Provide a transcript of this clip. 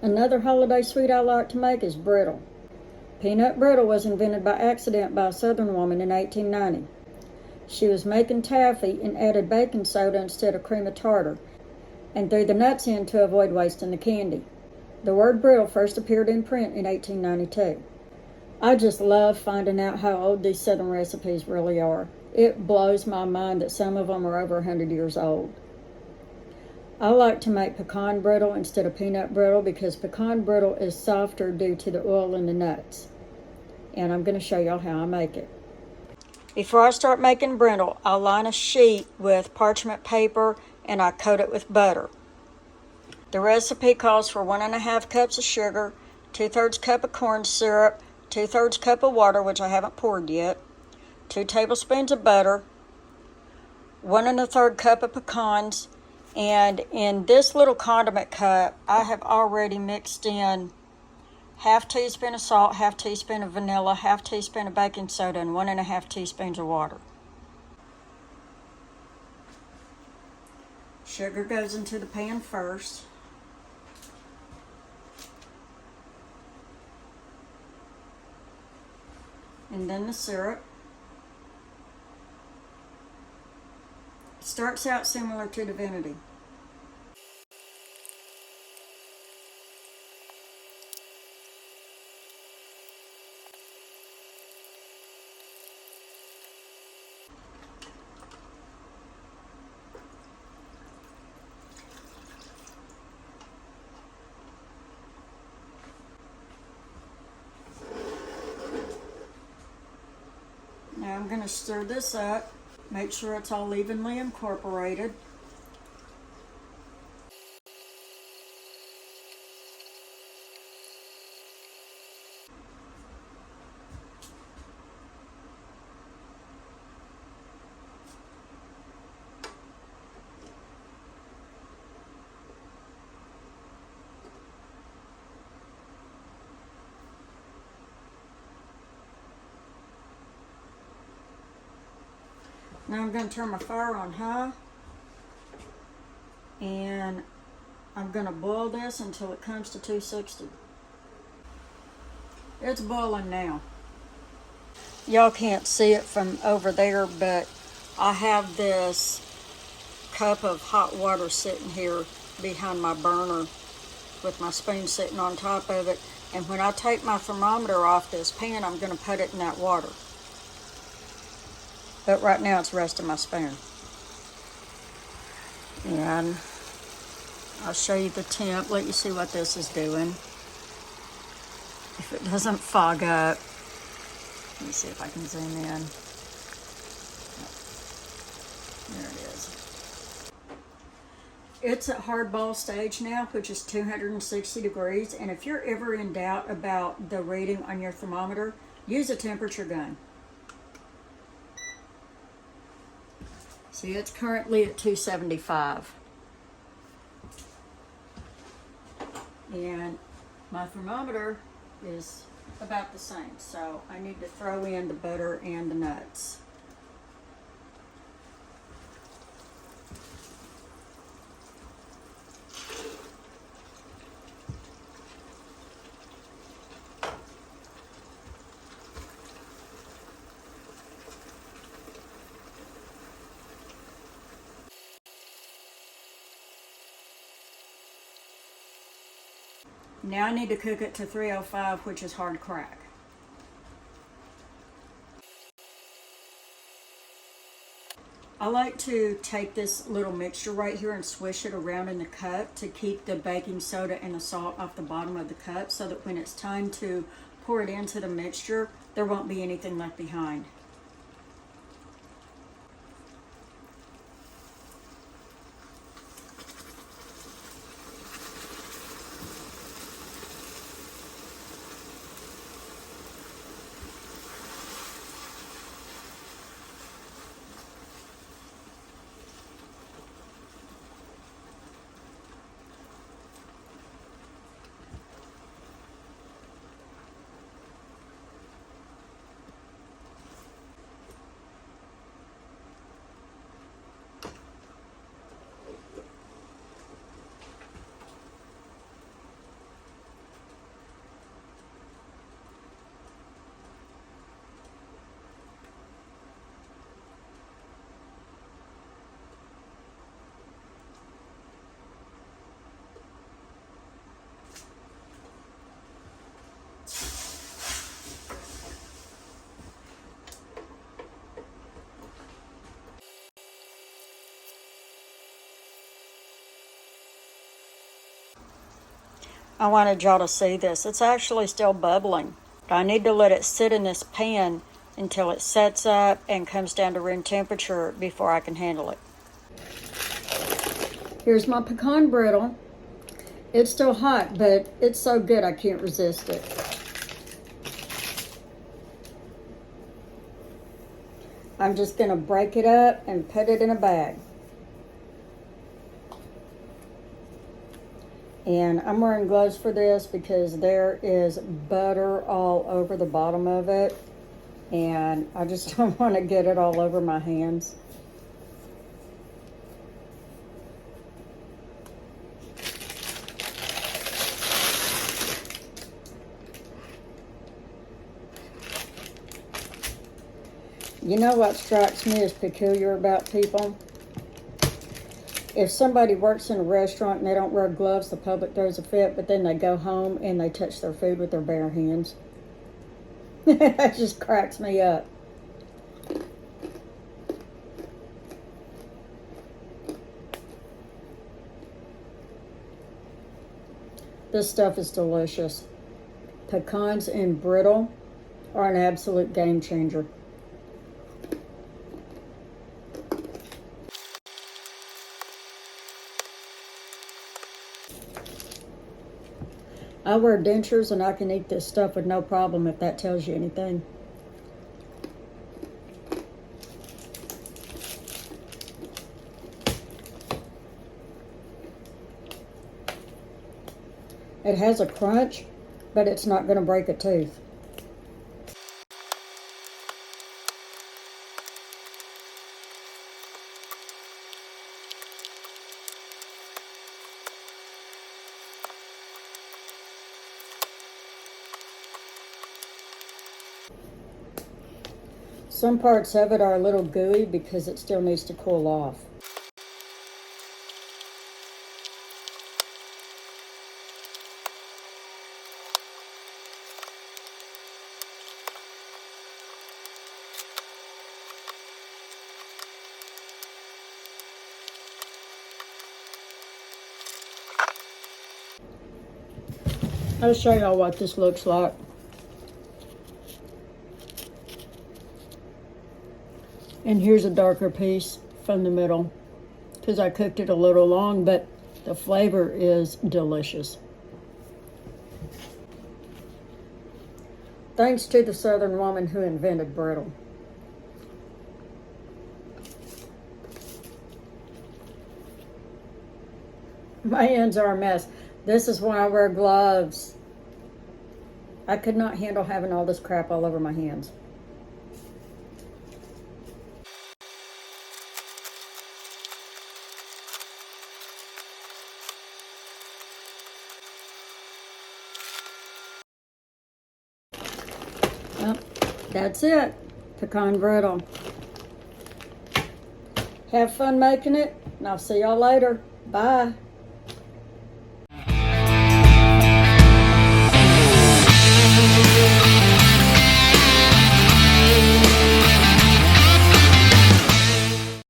Another holiday sweet I like to make is brittle. Peanut brittle was invented by accident by a Southern woman in 1890. She was making taffy and added baking soda instead of cream of tartar, and threw the nuts in to avoid wasting the candy. The word brittle first appeared in print in 1892. I just love finding out how old these Southern recipes really are. It blows my mind that some of them are over 100 years old. I like to make pecan brittle instead of peanut brittle because pecan brittle is softer due to the oil in the nuts. And I'm going to show y'all how I make it. Before I start making brittle, I line a sheet with parchment paper and I coat it with butter. The recipe calls for 1.5 cups of sugar, 2/3 cup of corn syrup, 2/3 cup of water, which I haven't poured yet, 2 tablespoons of butter, 1 1/3 cup of pecans, and in this little condiment cup, I have already mixed in 1/2 teaspoon of salt, 1/2 teaspoon of vanilla, 1/2 teaspoon of baking soda, and 1.5 teaspoons of water. Sugar goes into the pan first. And then the syrup. It starts out similar to divinity. Now I'm going to stir this up, make sure it's all evenly incorporated. Now I'm going to turn my fire on high, and I'm going to boil this until it comes to 260. It's boiling now. Y'all can't see it from over there, but I have this cup of hot water sitting here behind my burner with my spoon sitting on top of it. And when I take my thermometer off this pan, I'm going to put it in that water. But right now it's resting my spoon. And I'll show you the temp, let you see what this is doing. If it doesn't fog up. Let me see if I can zoom in. There it is. It's at hard ball stage now, which is 260 degrees. And if you're ever in doubt about the reading on your thermometer, use a temperature gun. See, it's currently at 275. And my thermometer is about the same, so I need to throw in the butter and the nuts. Now I need to cook it to 305, which is hard crack. I like to take this little mixture right here and swish it around in the cup to keep the baking soda and the salt off the bottom of the cup so that when it's time to pour it into the mixture, there won't be anything left behind. I wanted y'all to see this. It's actually still bubbling. I need to let it sit in this pan until it sets up and comes down to room temperature before I can handle it. Here's my pecan brittle. It's still hot, but it's so good I can't resist it. I'm just going to break it up and put it in a bag. And I'm wearing gloves for this because there is butter all over the bottom of it. And I just don't want to get it all over my hands. You know what strikes me as peculiar about people? If somebody works in a restaurant and they don't wear gloves, the public throws a fit, but then they go home and they touch their food with their bare hands. That just cracks me up. This stuff is delicious. Pecans and brittle are an absolute game changer. I wear dentures and I can eat this stuff with no problem, if that tells you anything. It has a crunch, but it's not going to break a tooth. Some parts of it are a little gooey because it still needs to cool off. I'll show y'all what this looks like. And here's a darker piece from the middle because I cooked it a little long, but the flavor is delicious. Thanks to the Southern woman who invented brittle. My hands are a mess. This is why I wear gloves. I could not handle having all this crap all over my hands. Well, that's it. Pecan brittle. Have fun making it, and I'll see y'all later. Bye.